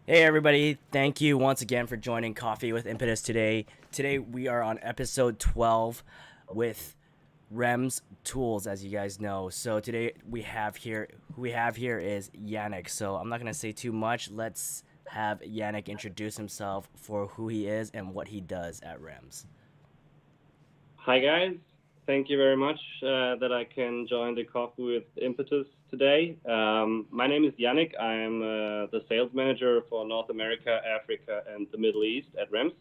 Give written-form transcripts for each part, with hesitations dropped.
Hey everybody, thank you once again for joining Coffee with Impetus today. Today we are on episode 12 with Rems tools, as you guys know. So today who we have here is Yannick. So I'm not going to say too much. Let's have Yannick introduce himself for who he is and what he does at Rems. Hi guys, thank you very much that I can join the Coffee with Impetus today. My name is Yannick. I'm the sales manager for North America, Africa, and the Middle East at Rems.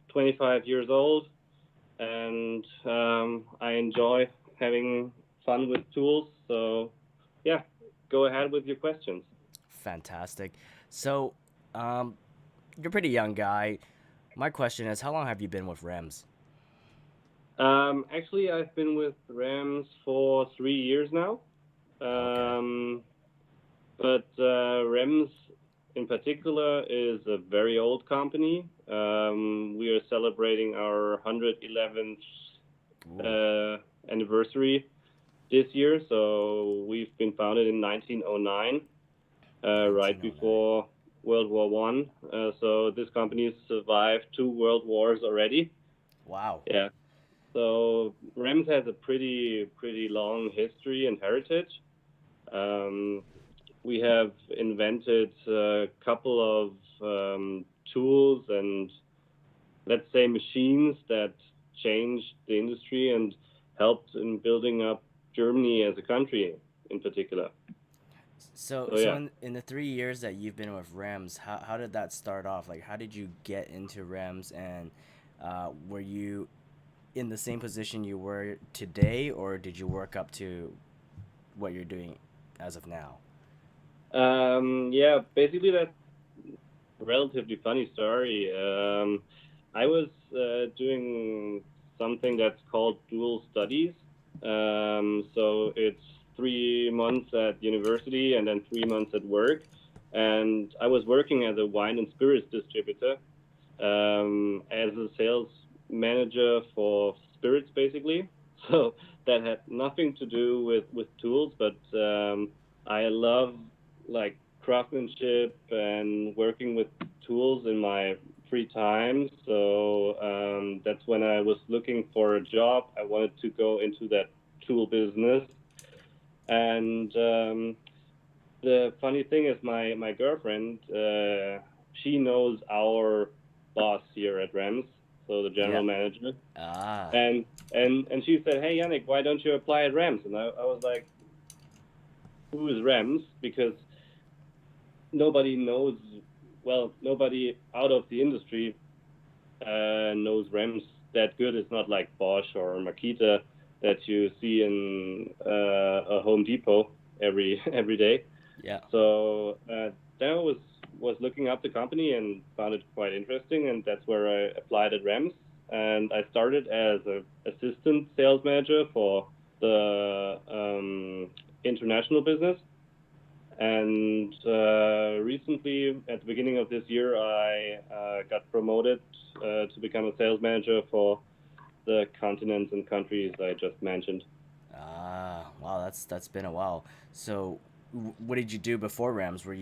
25 years old, and I enjoy having fun with tools. So, yeah, go ahead with your questions. Fantastic. So, um, you're a pretty young guy. My question is, how long have you been with Rems? Actually, I've been with Rams for 3 years now. Okay. Um, But Rems in particular is a very old company. We are celebrating our 111th Ooh, uh, anniversary this year. So we've been founded in 1909, right 1909. before World War One. So this company has survived two world wars already. Wow. Yeah. So Rems has a pretty long history and heritage. Um, we have invented a couple of tools and, let's say, machines that changed the industry and helped in building up Germany as a country in particular. So, So so yeah. in the 3 years that you've been with Rems, how did that start off? Like, how did you get into Rems, and were you in the same position you were today, or did you work up to what you're doing as of now? Yeah, basically that's a relatively funny story. I was doing something that's called dual studies. So it's 3 months at university and then 3 months at work. And I was working as a wine and spirits distributor, as a sales manager for spirits, basically. So that had nothing to do with tools, but I love like craftsmanship and working with tools in my free time. So that's when I was looking for a job. I wanted to go into that tool business. And the funny thing is, my girlfriend, she knows our boss here at Rems, so the Yeah. general manager, Ah. and she said, "Hey Yannick, why don't you apply at Rems?" And I was like, "Who is Rems?" Because nobody knows, well, nobody out of the industry knows Rems that good. It's not like Bosch or Makita that you see in a Home Depot every day. Yeah. So then I was looking up the company and found it quite interesting, and that's where I applied at Rems. And I started as a assistant sales manager for the international business. And recently, at the beginning of this year, I got promoted to become a sales manager for the continents and countries I just mentioned. Ah. Wow. That's been a while. So, what did you do before Rems? Were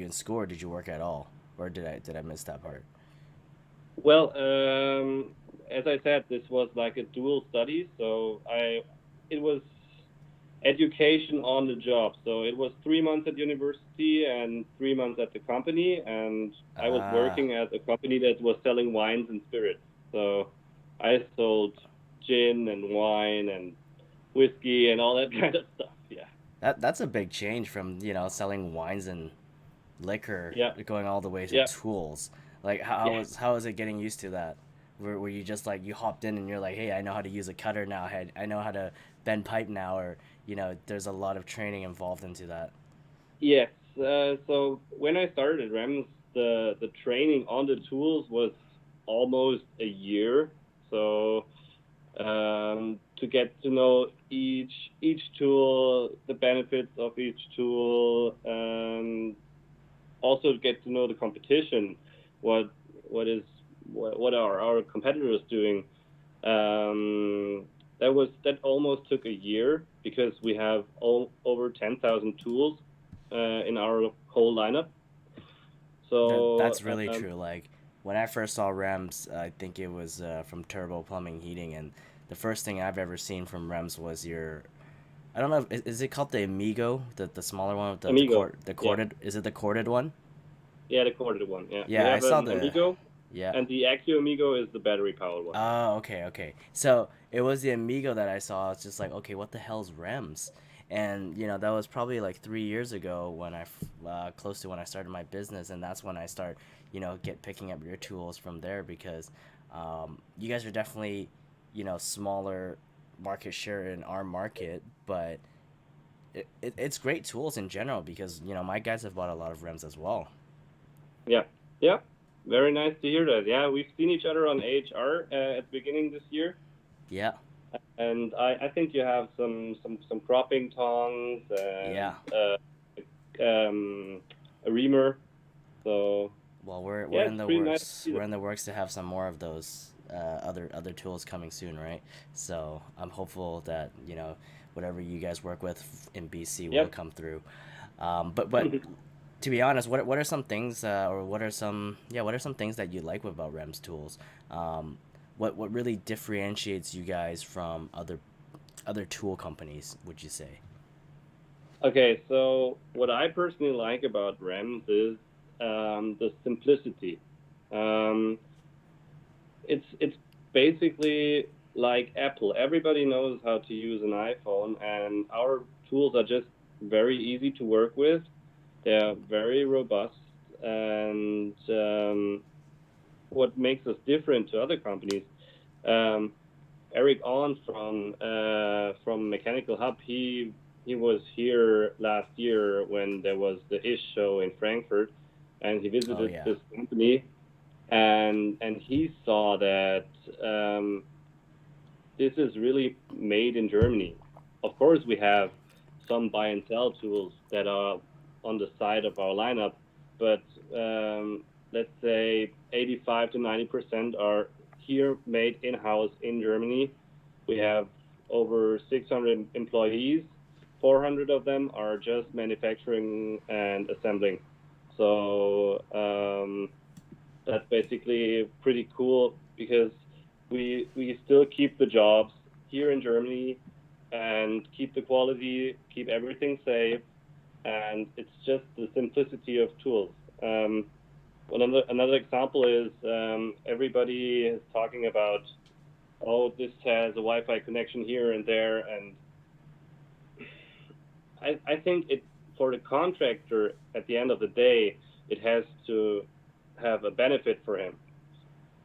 you in school, or did you work at all, or did I miss that part? Well, as I said, this was like a dual study, so it was education on the job. So it was 3 months at university and 3 months at the company, and I was Ah. working at a company that was selling wines and spirits. So I sold gin and wine and whiskey and all that kind of stuff. Yeah, That's a big change from selling wines and liquor, yeah, going all the way to yeah, tools. Like, yeah. how was it getting used to that? Were you just like, you hopped in and you're like, hey, I know how to use a cutter now. I know how to bend pipe now, or there's a lot of training involved into that. Yes. So when I started at Rems, the training on the tools was almost a year. So to get to know each tool, the benefits of each tool, also to get to know the competition, what what are our competitors doing. Um, that almost took a year because we have over 10,000 tools in our whole lineup. So That's really true. Like when I first saw Rems, I think it was from Turbo Plumbing Heating, and the first thing I've ever seen from Rems was your. I don't know. Is it called the Amigo, the smaller one with Amigo, the yeah, corded? Is it the corded one? yeah, the corded one, yeah. We Yeah, I have saw an the. Amigo, Yeah. and the Accu Amigo is the battery powered one. Oh, okay, okay. So it was the Amigo that I saw. It's just like, okay, what the hell's Rems? And that was probably like 3 years ago when close to when I started my business, and that's when I start, get picking up your tools from there because, you guys are definitely, smaller market share in our market, but it's great tools in general because my guys have bought a lot of Rems as well. Yeah, yeah, very nice to hear that. Yeah, we've seen each other on HR at the beginning this year, Yeah, and I think you have some cropping tongs and yeah. um, a reamer. So Well, we're yeah, in it's the pretty nice to works. see We're that. in the works to have some more of those other tools coming soon, right? So I'm hopeful that whatever you guys work with in BC will Yep. come through. But to be honest, what are some things or what are some things that you like about Rems tools? What really differentiates you guys from other tool companies? Would you say? Okay, so what I personally like about Rems is the simplicity. Um, it's basically like Apple. Everybody knows how to use an iPhone, and our tools are just very easy to work with. They're very robust, and what makes us different to other companies. Um, Eric On from Mechanical Hub, he was here last year when there was the ISH show in Frankfurt, and he Oh visited yeah, this company, and he saw that this is really made in Germany. Of course, we have some buy and sell tools that are on the side of our lineup, but let's say 85 to 90% are here made in house in Germany. We have over 600 employees. 400 of them are just manufacturing and assembling. So that's basically pretty cool because we still keep the jobs here in Germany and keep the quality, keep everything safe, and it's just the simplicity of tools. Another example is everybody is talking about, oh, this has a Wi-Fi connection here and there, and I think it for the contractor at the end of the day, it has to have a benefit for him.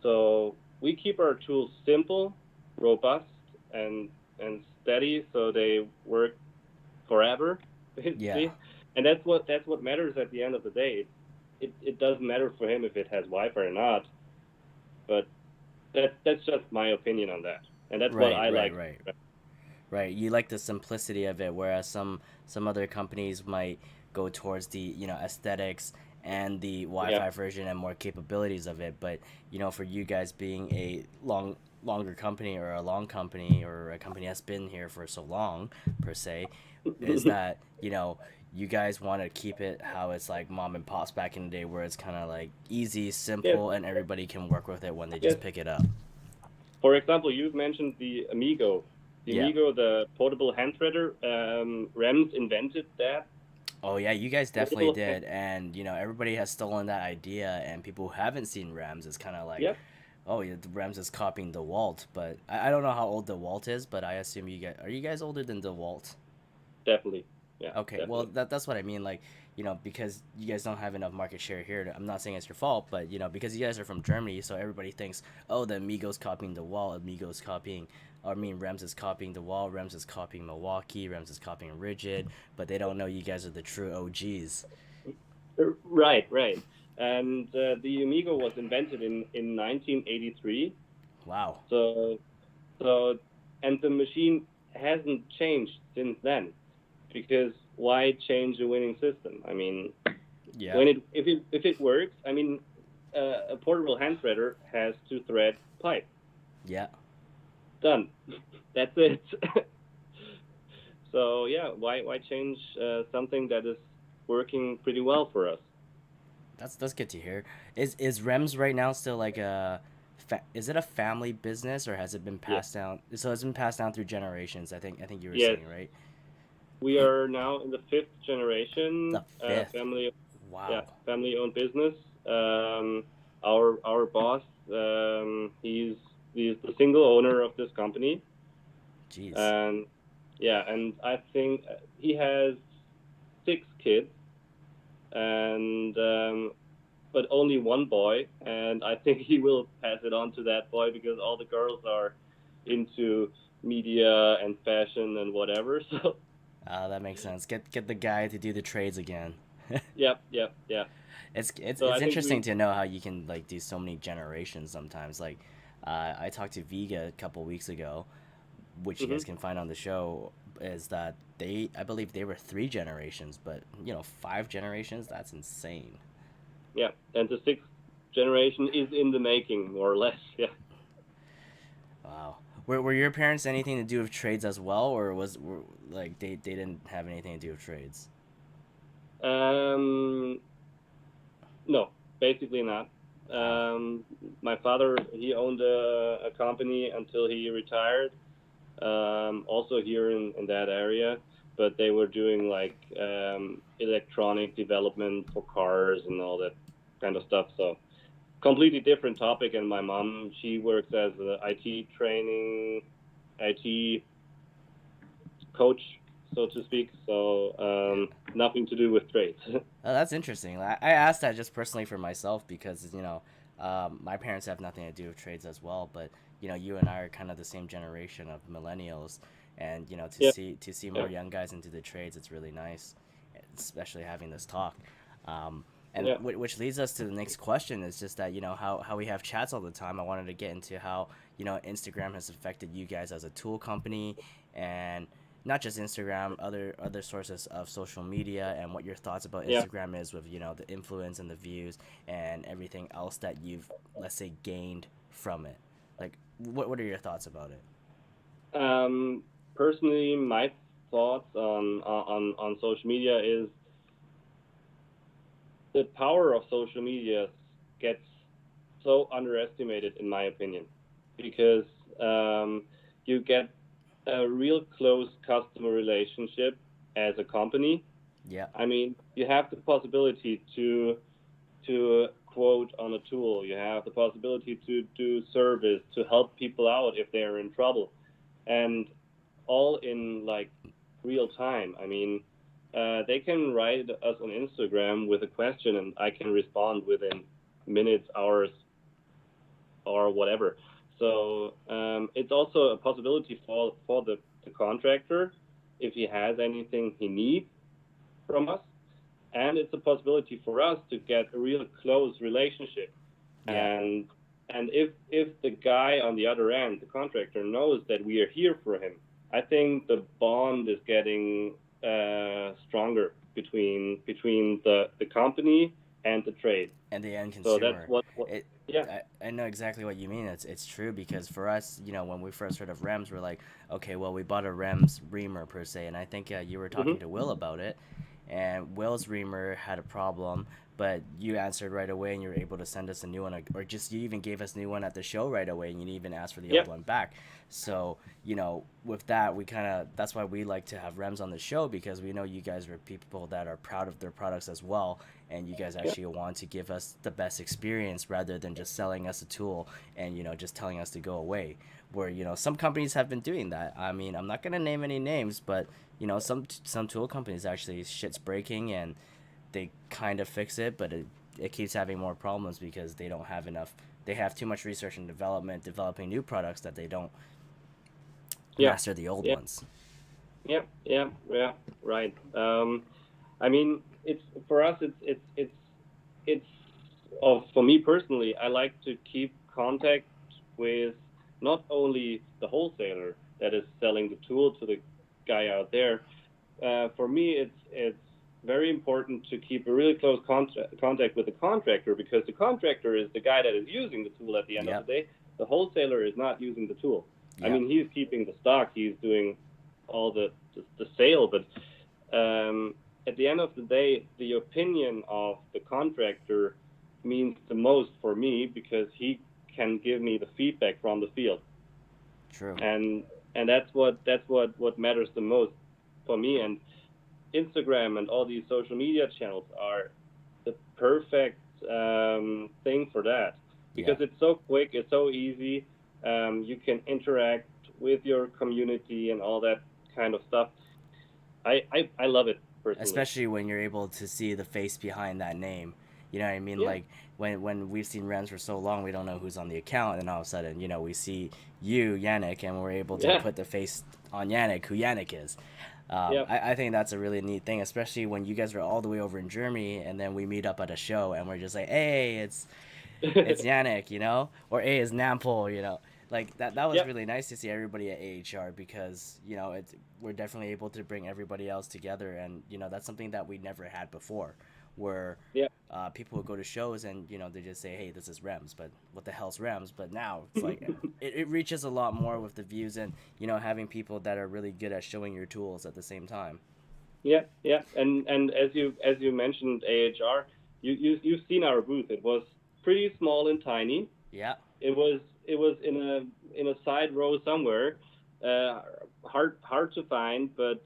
So we keep our tools simple, robust, and steady, so they work forever, yeah. basically. And that's what matters at the end of the day. It doesn't matter for him if it has Wi-Fi or not, but that's just my opinion on that, and that's what Right, I right, like. right. Right, you like the simplicity of it, whereas some other companies might go towards the aesthetics and the Yeah, Wi-Fi version and more capabilities of it. But for you guys being a longer company or a long company or a company that's been here for so long per se, is that you guys want to keep it how it's like mom and pops back in the day, where it's kind of like easy, yes, simple, and everybody can work with it when they yes. just pick it up. For example, you've mentioned the Amigo. The Yeah. Amigo, the portable hand threader, Rems invented that Oh yeah, you guys definitely portable hand. did, and everybody has stolen that idea, and people who haven't seen Rems is kind of like, Yep, oh yeah, the Rems is copying DeWalt, but I don't know how old DeWalt is, but I assume are you guys older than DeWalt? definitely. Yeah, Okay, well definitely. that's what I mean, like because you guys don't have enough market share here. I'm not saying it's your fault, but because you guys are from Germany, so everybody thinks, oh, the Amigos copying DeWalt, Amigos copying, or I mean Rems is copying DeWalt, Rems is copying Milwaukee, Rems is copying Rigid, but they don't know you guys are the true OGs. Right, right. And the Amigo was invented in 1983. Wow. So so and the machine hasn't changed since then because why change a winning system? I mean, Yeah. when if it works, I mean, a portable hand threader has two thread pipe. Yeah. Done. That's it. So yeah, why change something that is working pretty well for us? That's good to hear. Is Rems right now still like is it a family business or has it been Yes, passed down? So it's been passed down through generations. I think you were yes. saying, right? We are now in the fifth generation, The fifth. family, yeah, Wow. family-owned business. Our boss, he's the single owner of this company, Jeez. and yeah, and I think he has six kids, and but only one boy, and I think he will pass it on to that boy because all the girls are into media and fashion and whatever. So That makes sense. Get the guy to do the trades again. yeah. So It's I think interesting we. to know how you can like do so many generations sometimes. Like, I talked to Viga a couple weeks ago, which you guys Mhm. can find on the show. Is that I believe they were three generations, but you know, five generations. That's insane. Yeah, and the sixth generation is in the making, more or less. Yeah. Wow. Were your parents anything to do with trades as well, or like they didn't have anything to do with trades? Um, no, basically not. Wow. Um, my father, he owned a company until he retired. Also here in that area, but they were doing like electronic development for cars and all that kind of stuff. So completely different topic. And my mom, she works as a IT training, IT coach, so to speak. So Yeah. nothing to do with trades. That's interesting. I asked that just personally for myself because my parents have nothing to do with trades as well. But you know, you and I are kind of the same generation of millennials, and you know, Yeah, to see yeah, more young guys into the trades, it's really nice, especially having this talk. Um, and yeah. which leads us to the next question is just that how we have chats all the time. I wanted to get into how Instagram has affected you guys as a tool company, and not just Instagram, other sources of social media, and what your thoughts about Yeah. Instagram is with the influence and the views and everything else that you've, let's say, gained from it. Like, what are your thoughts about it? Um, Personally, my thoughts on social media is the power of social media gets so underestimated, in my opinion, because you get a real close customer relationship as a company. Yeah, I mean, you have the possibility to quote on a tool. You have the possibility to do service, to help people out if they're in trouble, and all in like real time. I mean, they can write us on Instagram with a question, and I can respond within minutes, hours, or whatever. So it's also a possibility for the contractor if he has anything he needs from us, and it's a possibility for us to get a real close relationship. yeah, And if the guy on the other end, the contractor, knows that we are here for him, I think the bond is getting stronger between the company and the trade. and the end So that's consumer. what It, yeah. I know exactly what you mean. It's true because for us, when we first heard of Rems, we're like, okay, well, we bought a Rems reamer per se, and I think you were talking to Hmm. Will about it, and Will's reamer had a problem, but you answered right away, and you were able to send us a new one, or just you even gave us a new one at the show right away, and you even asked for the Yeah. old one back. So with that, we kind of that's why we like to have Rems on the show because we know you guys are people that are proud of their products as well, and you guys Yeah. actually want to give us the best experience rather than just selling us a tool and just telling us to go away. Where some companies have been doing that. I mean, I'm not gonna name any names, but some tool companies actually shit's breaking and they kind of fix it, but it keeps having more problems because they don't have enough. They have too much research and development developing new products that they don't Yeah. master the old Yeah. ones. Yeah. Right. I mean, it's for us. It's for me personally. I like to keep contact with not only the wholesaler that is selling the tool to the guy out there. For me, it's very important to keep a really close contact with the contractor because the contractor is the guy that is using the tool at the end of the Yep. day. The wholesaler is not using the tool. I Yep. mean, he's keeping the stock, he's doing all the sale, but um, at the end of the day, the opinion of the contractor means the most for me because he can give me the feedback from the field, True. and that's what matters the most for me. And Instagram and all these social media channels are the perfect thing for that Yeah. because it's so quick, it's so easy. You can interact with your community and all that kind of stuff. I love it personally. Especially when you're able to see the face behind that name. You know what I mean? Yeah, Like when we've seen Rems for so long, we don't know who's on the account, and all of a sudden, we see you, Yannick, and we're able to yeah, put the face on Yannick, who Yannick is. yeah. I think that's a really neat thing, especially when you guys are all the way over in Germany, and then we meet up at a show, and we're just like, hey, it's Yannick, or hey, it's Nampol, Like that was Yeah, really nice to see everybody at AHR because we're definitely able to bring everybody else together, and that's something that we never had before, where yeah. people would go to shows and they just say, hey, this is Rems, but what the hell's Rems? But now it's like it reaches a lot more with the views and having people that are really good at showing your tools at the same time. Yeah, yeah, and as you mentioned AHR, you've seen our booth. It was pretty small and tiny. Yeah. It was in a side row somewhere, uh, hard to find, but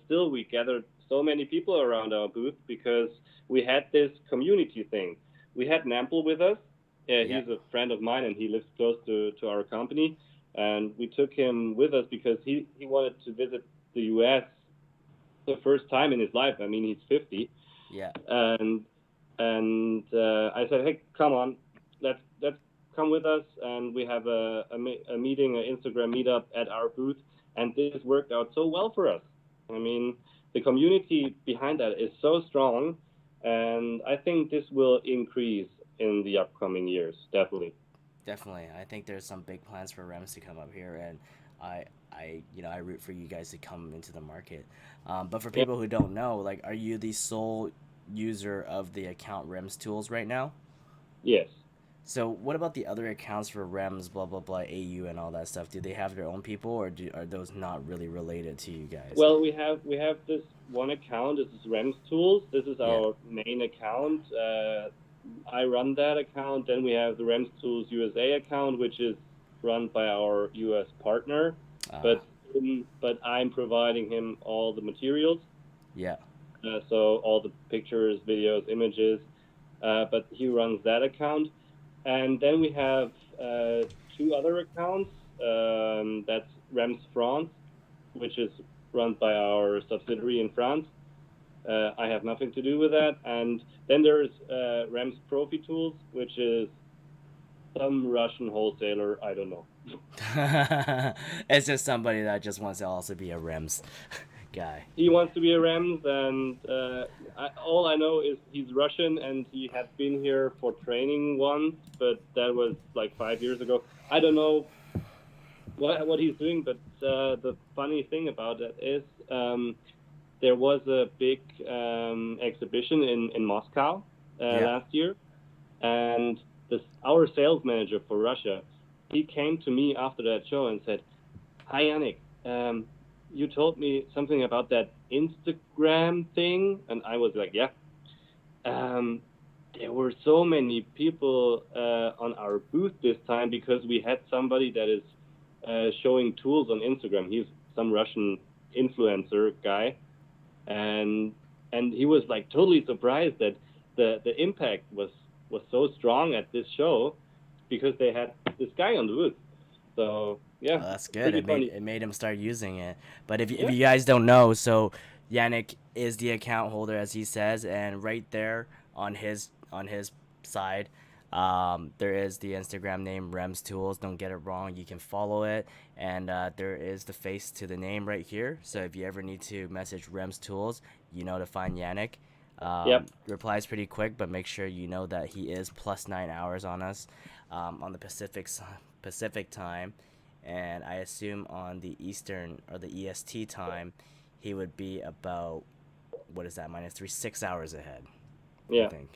still we gathered so many people around our booth because we had this community thing. We had Nampel with us. Yeah. He's a friend of mine and he lives close to our company, and we took him with us because he wanted to visit the U.S. the first time in his life. I mean, he's 50, Yeah. and I said, hey, come on, let's come with us, and we have a meeting, an Instagram meetup at our booth, and this worked out so well for us. I mean, the community behind that is so strong, and I think this will increase in the upcoming years, definitely. Definitely. I think there's some big plans for Rems to come up here, and I, I root for you guys to come into the market. But for Yeah. people who don't know, like, are you the sole user of the account Rems tools right now? Yes. So what about the other accounts for Rems, blah blah blah, AU and all that stuff? Do they have their own people, or are those not really related to you guys? Well, we have this one account. This is Rems Tools. This is Yeah. our main account. I run that account. Then we have the Rems Tools USA account, which is run by our US partner. Uh, But I'm providing him all the materials, yeah. so all the pictures, videos, images. But he runs that account, and then we have two other accounts. That's Rems France, which is run by our subsidiary in France. I have nothing to do with that. And then there's Rems Profi Tools, which is some Russian wholesaler. I don't know. It's just somebody that just wants to also be a Rems guy. He wants to be a Rems, and all I know is he's Russian, and he had been here for training once, but that was like 5 years ago. I don't know what he's doing, but the funny thing about it is there was a big exhibition in Moscow Yeah. last year, and our sales manager for Russia, he came to me after that show and said, "Hi, Yannick, you told me something about that Instagram thing," and I was like, "Yeah." Um, there were so many people on our booth this time because we had somebody that is showing tools on Instagram. He's some Russian influencer guy, and he was like totally surprised that the impact was so strong at this show because they had this guy on the booth. So yeah, Well, that's good. pretty It made funny. it made him start using it. But if Yeah, you guys don't know, so Yannick is the account holder, as he says, and right there on his side, there is the Instagram name Rems Tools. Don't get it wrong. You can follow it, and there is the face to the name right here. So if you ever need to message Rems Tools, you know to find Yannick. yeah, Replies pretty quick, but make sure you know that he is plus 9 hours on us, on the Pacific time, and I assume on the Eastern or the EST time, he would be about, what is that, minus 3, 6 hours ahead. I yeah, think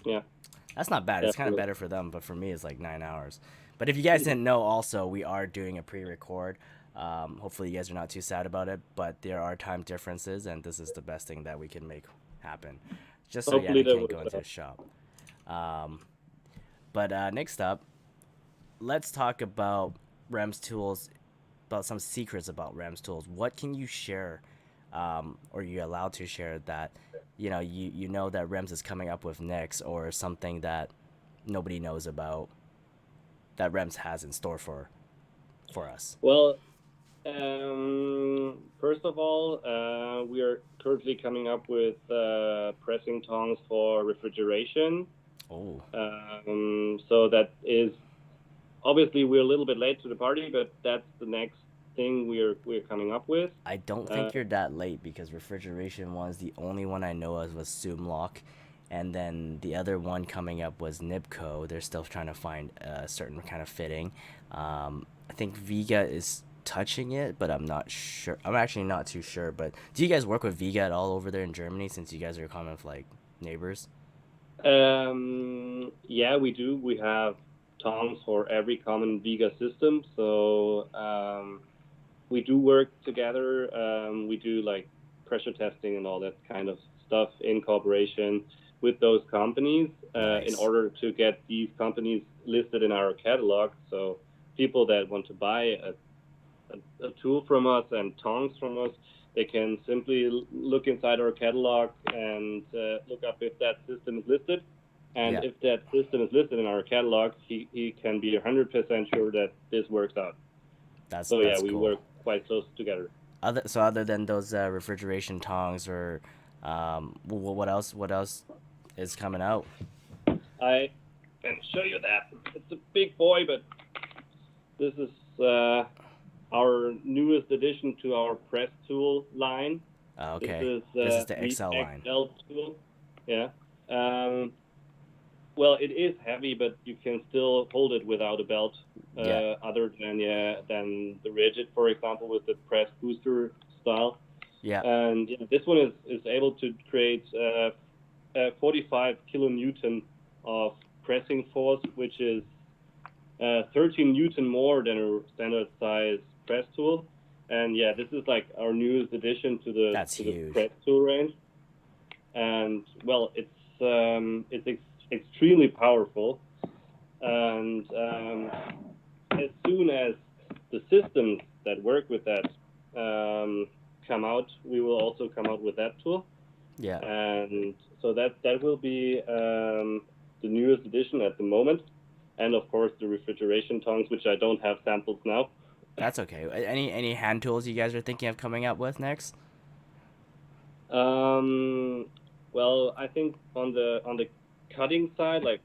yeah, that's not bad. It's kind of definitely. better for them, but for me, it's like 9 hours. But if you guys didn't know, also we are doing a pre-record. Hopefully, you guys are not too sad about it, but there are time differences, and this is the best thing that we can make happen. Just so Hopefully Yanni that can't go works into out. his shop. Um, but next up, let's talk about Rems tools, about some secrets about Rems tools. What can you share, or you're allowed to share that, you know that Rems is coming up with next, or something that nobody knows about that Rems has in store for us. Well, first of all, we are currently coming up with pressing tongs for refrigeration. Oh, So that is obviously we're a little bit late to the party, but that's the next thing we're coming up with. I don't Uh, think you're that late because refrigeration was the only one I know of was Sumlock, and then the other one coming up was Nipco. They're still trying to find a certain kind of fitting. I think Viga is touching it, but I'm not sure. I'm actually not too sure. But do you guys work with Viga at all over there in Germany? Since you guys are kind of like neighbors. yeah, we do. We have tongs for every common Viga system. So we do work together. We do like pressure testing and all that kind of stuff in cooperation with those companies in Nice. order to get these companies listed in our catalog. So people that want to buy a tool from us and tongs from us, they can simply look inside our catalog and look up if that system is listed. And Yeah, if that system is listed in our catalog, he can be 100% sure that this works out. that's So yeah, that's we cool. work quite close together. Other than those refrigeration tongs, or what else? What else is coming out? I can show you that. It's a big boy, but this is our newest addition to our press tool line. This Okay, is this is the the XL line. XL tool. Yeah. Um, well, it is heavy, but you can still hold it without a belt. Yeah, Other than the rigid, for example, with the press booster style. yeah. And yeah, this one is able to create 45 kilonewton of pressing force, which is 13 newton more than a standard size press tool. And yeah, this is like our newest addition That's to the huge. press tool range. And well, it's extremely powerful. And as soon as the systems that work with that come out, we will also come out with that tool. Yeah, And so that will be the newest addition at the moment, and of course the refrigeration tongs, which I don't have samples now. that's okay. Any hand tools you guys are thinking of coming up with next? Um, well, I think on the cutting side, like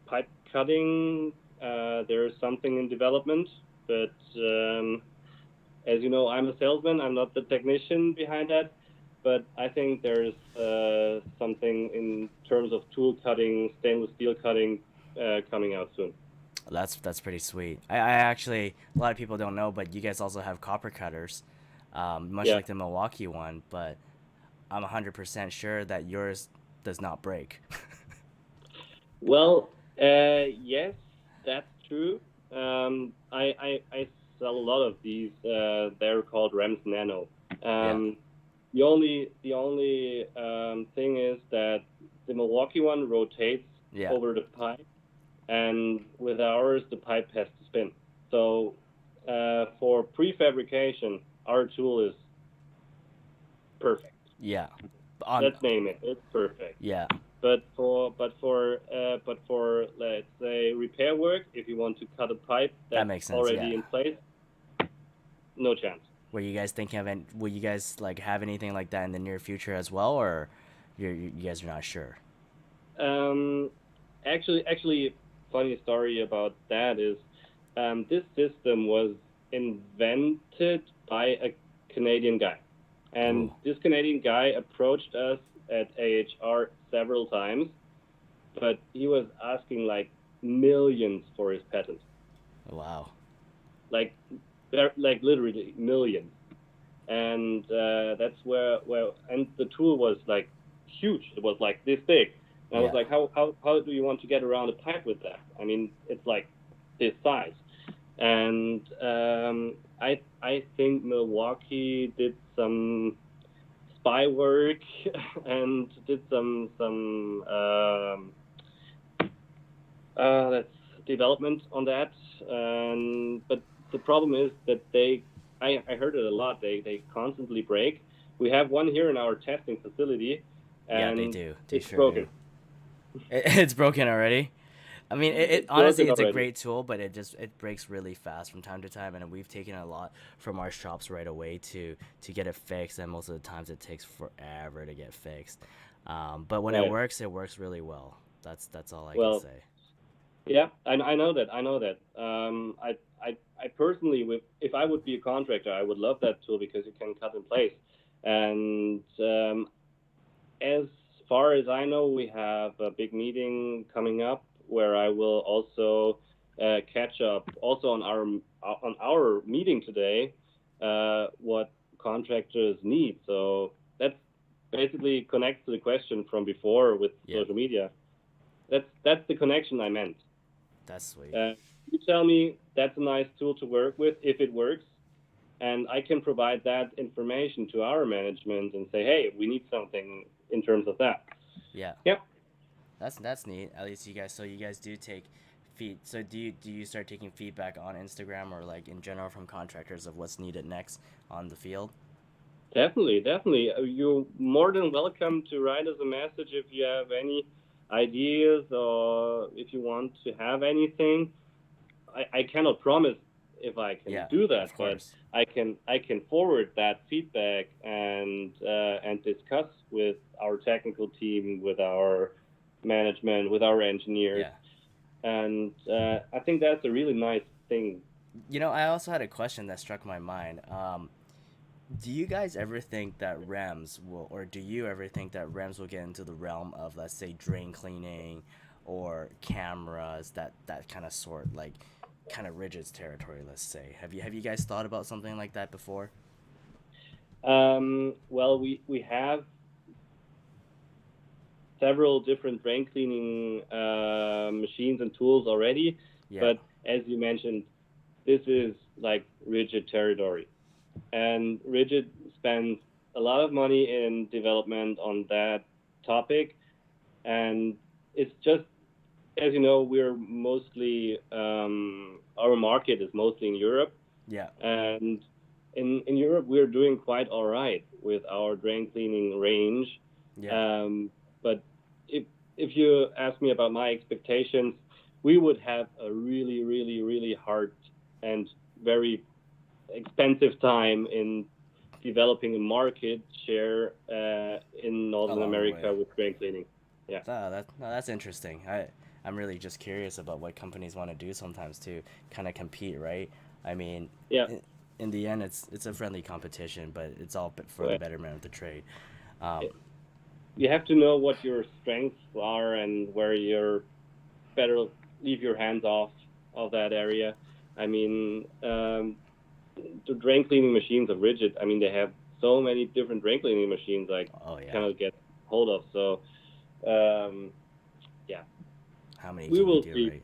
pipe cutting, there's something in development, but as you know, I'm a salesman. I'm not the technician behind that, but I think there's something in terms of tool cutting, stainless steel cutting, coming out soon. That's pretty sweet. I actually, a lot of people don't know, but you guys also have copper cutters, much Yeah. like the Milwaukee one. But I'm 100% sure that yours does not break. Well, yes, that's true. I sell a lot of these. They're called Rems Nano. Yeah, Um, the only thing is that the Milwaukee one rotates yeah. over the pipe, and with ours, the pipe has to spin. So for prefabrication, our tool is perfect. Yeah. On Let's name it. It's perfect. Yeah, But for let's say repair work, if you want to cut a pipe that that's makes sense. already Yeah. in place, no chance. Were you guys thinking of will you guys like have anything like that in the near future as well, or you guys are not sure? Um, actually, funny story about that is this system was invented by a Canadian guy, and Ooh, this Canadian guy approached us at AHR several times, but he was asking like millions for his patent, wow. like like literally millions. And that's where and the tool was like huge. It was like this big. And I was Yeah. like, how do you want to get around a pipe with that? I mean, it's like this size. And I think Milwaukee did some spy work and did some that's development on that. But the problem is that I heard it a lot. They constantly break. We have one here in our testing facility, Yeah, they and do. They it's sure do. broken. It's broken already. I mean, it It's honestly broken it's a already. great tool, but it breaks really fast from time to time, and we've taken a lot from our shops right away to get it fixed, and most of the times it takes forever to get fixed. But when Right. it works really well. That's all I can Well, say. yeah, I know that. I know that. I personally, if I would be a contractor, I would love that tool because you can cut in place. And as far as I know, we have a big meeting coming up where I will also catch up also on our meeting today, what contractors need. So that's basically connects to the question from before with Yep, social media. That's the connection I meant. that's sweet. Uh, you tell me that's a nice tool to work with if it works, and I can provide that information to our management and say, hey, we need something in terms of that. Yeah, Yep, that's neat. At least you guys do take feed. So do you start taking feedback on Instagram or like in general from contractors of what's needed next on the field? definitely, definitely. You're more than welcome to write us a message if you have any ideas or if you want to have anything. I cannot promise if I can Yeah, do that, of but course. I can forward that feedback and discuss with our technical team, with our management, with our engineers, Yeah. and I think that's a really nice thing. You know, I also had a question that struck my mind. Do you guys ever think that Rems will, or do you ever think that Rems will get into the realm of, let's say, drain cleaning or cameras, that kind of sort, like, kind of rigid territory, let's say? Have you guys thought about something like that before? Well, we have several different drain cleaning machines and tools already, Yeah. but as you mentioned, this is like rigid territory. And Rigid spends a lot of money in development on that topic, and it's just as you know, we're mostly our market is mostly in Europe, Yeah. and in Europe we're doing quite all right with our drain cleaning range. Yeah. But if if you ask me about my expectations, we would have a really hard and very expensive time in developing a market share in Northern Along the way. America with drain cleaning. Yeah, No, that's interesting. I'm really just curious about what companies want to do sometimes to kind of compete, right? I mean, yeah. in the end, it's a friendly competition, but it's all for the Well, betterment of the trade. Um, you have to know what your strengths are and where you're better leave your hands off of that area. I mean, the drain cleaning machines are rigid. I mean, they have so many different drain cleaning machines I oh yeah, cannot get hold of. So, um, yeah, how many we can you will do, see. right? If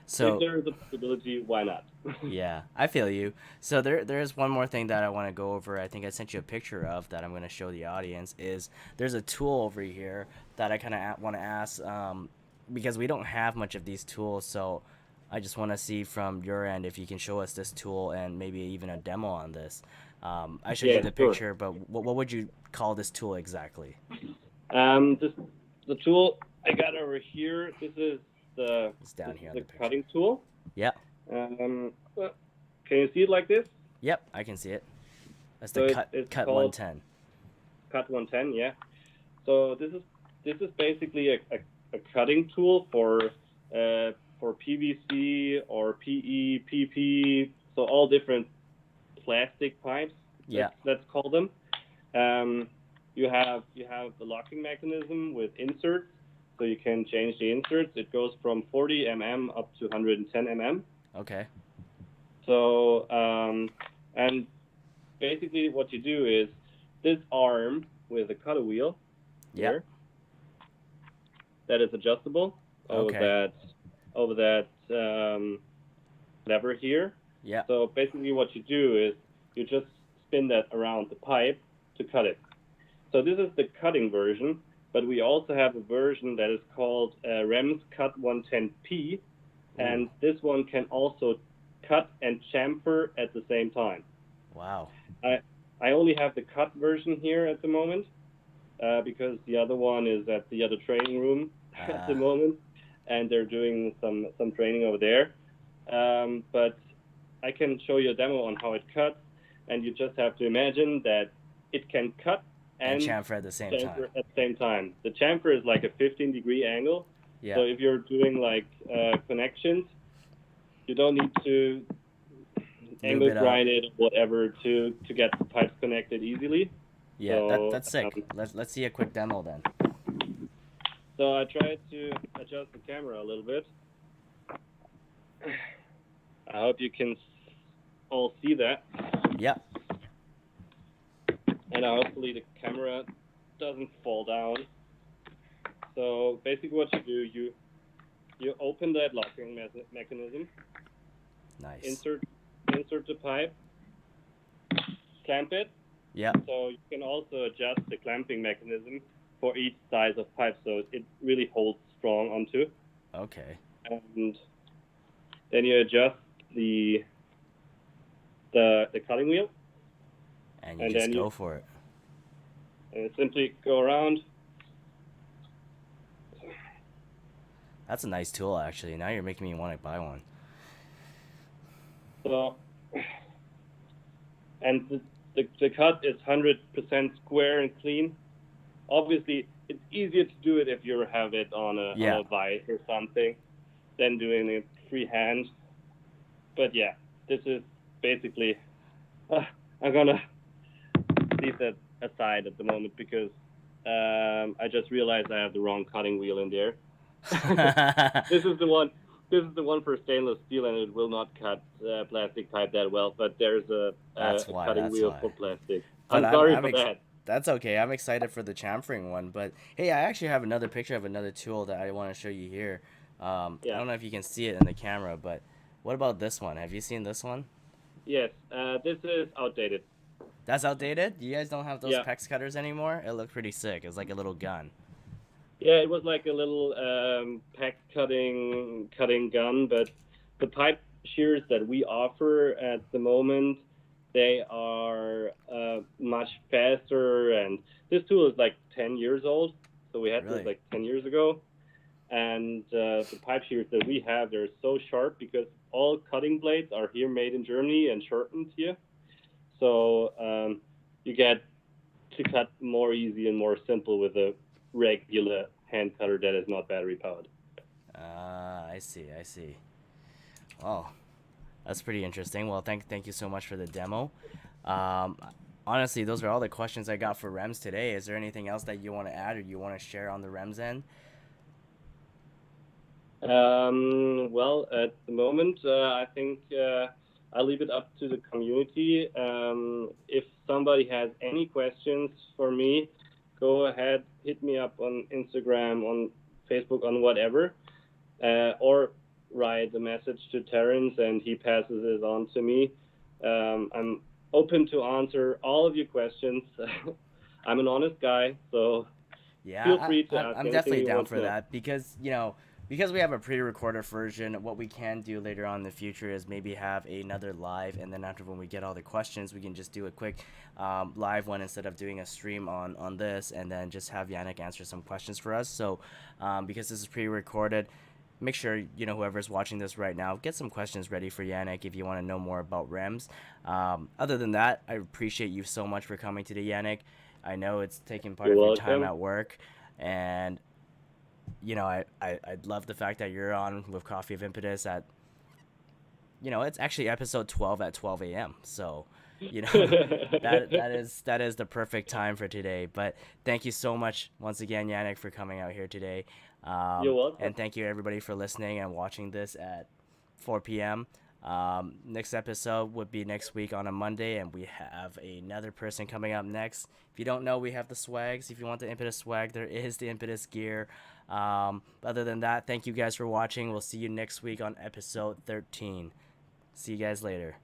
So there is a possibility, why not? yeah, I feel you. So there is one more thing that I want to go over. I think I sent you a picture of that I'm going to show the audience. Is there's a tool over here that I kind of want to ask because we don't have much of these tools. So I just want to see from your end if you can show us this tool and maybe even a demo on this. I showed you Yeah, the sure. picture, but what would you call this tool exactly? This the tool I got over here. It's down This here is on a the picture. cutting tool. Yep, Can you see it like this? yep, I can see it. That's the So it's cut called 110. Cut 110. Yeah. So this is basically a cutting tool for PVC or PE, PP. So all different plastic pipes. Yeah, Let's call them. Um, you have the locking mechanism with inserts, so you can change the inserts. It goes from 40 mm up to 110 mm. okay. So and basically what you do is this arm with a cutter wheel Yep, here that is adjustable over okay. that lever here. Yeah. So basically what you do is you just spin that around the pipe to cut it. So this is the cutting version, but we also have a version that is called Rems Cut 110P, Ooh. and this one can also cut and chamfer at the same time. Wow. I I only have the cut version here at the moment because the other one is at the other training room at the Uh, moment, and they're doing some training over there. But I can show you a demo on how it cuts, and you just have to imagine that it can cut and and chamfer at the same time. chamfer at the same time. The chamfer is like a 15-degree angle, Yeah. so if you're doing like connections, you don't need to Lube angle it up. grind it or whatever to get the pipes connected easily. Yeah, So that's sick. Let's see a quick demo then. so I tried to adjust the camera a little bit. I hope you can all see that, Yeah. and hopefully the camera doesn't fall down. So basically, what you do, you open that locking mechanism, Nice. insert the pipe, clamp it. Yeah. So you can also adjust the clamping mechanism for each size of pipe, so it really holds strong onto. Okay. And then you adjust the cutting wheel, And you and just then go for it. you simply go around. That's a nice tool, actually. Now you're making me want to buy one. So, and the cut is 100% square and clean. Obviously, it's easier to do it if you have it on a vise or something than doing it freehand. But yeah, this is basically. I'm gonna leave that aside at the moment because I just realized I have the wrong cutting wheel in there. This is the one. This is the one for stainless steel, and it will not cut plastic pipe that well. But there's a That's why. cutting That's wheel why. for plastic. But I'm sorry for that. that's okay. I'm excited for the chamfering one. But hey, I actually have another picture of another tool that I want to show you here. I Yeah. don't know if you can see it in the camera, but what about this one? Have you seen this one? Yes. This is outdated. That's outdated. You guys don't have those Yeah. PEX cutters anymore. It looked pretty sick. It's like a little gun. Yeah. It was like a little pack cutting gun, but the pipe shears that we offer at the moment, they are much faster. And this tool is like 10 years old, so we had this Really? like 10 years ago. And the pipe shears that we have, they're so sharp because all cutting blades are here made in Germany and sharpened here. So you get to cut more easy and more simple with a regular hand cutter that is not battery powered. I see. I see. Oh, that's pretty interesting. Well, thank you so much for the demo. Um, Honestly, those are all the questions I got for Rems today. Is there anything else that you want to add or you want to share on the Rems end? Well, at the moment, I think I'll leave it up to the community. If somebody has any questions for me, go ahead, hit me up on Instagram, on Facebook, on whatever, or write a message to Terrence and he passes it on to me. I'm open to answer all of your questions. I'm an honest guy, so feel Yeah, free to I'm ask I'm anything definitely you down want to for know. that because because we have a pre-recorded version. What we can do later on in the future is maybe have another live, and then after when we get all the questions, we can just do a quick live one instead of doing a stream on this, and then just have Yannick answer some questions for us. So because this is pre-recorded, make sure whoever's watching this right now get some questions ready for Yannick if you want to know more about Rems. Other than that, I appreciate you so much for coming today, Yannick. I know it's taking part You're of your time welcome. at work, and I love the fact that you're on with Coffee of Impetus at it's actually episode 12 at 12 a.m. So that is the perfect time for today. But thank you so much once again, Yannick, for coming out here today. You're welcome. And thank you everybody for listening and watching this at 4 p.m. Next episode would be next week on a Monday, and we have another person coming up next. If you don't know, we have the swags. If you want the Impetus swag, there is the Impetus gear. Other than that, thank you guys for watching. We'll see you next week on episode 13. See you guys later.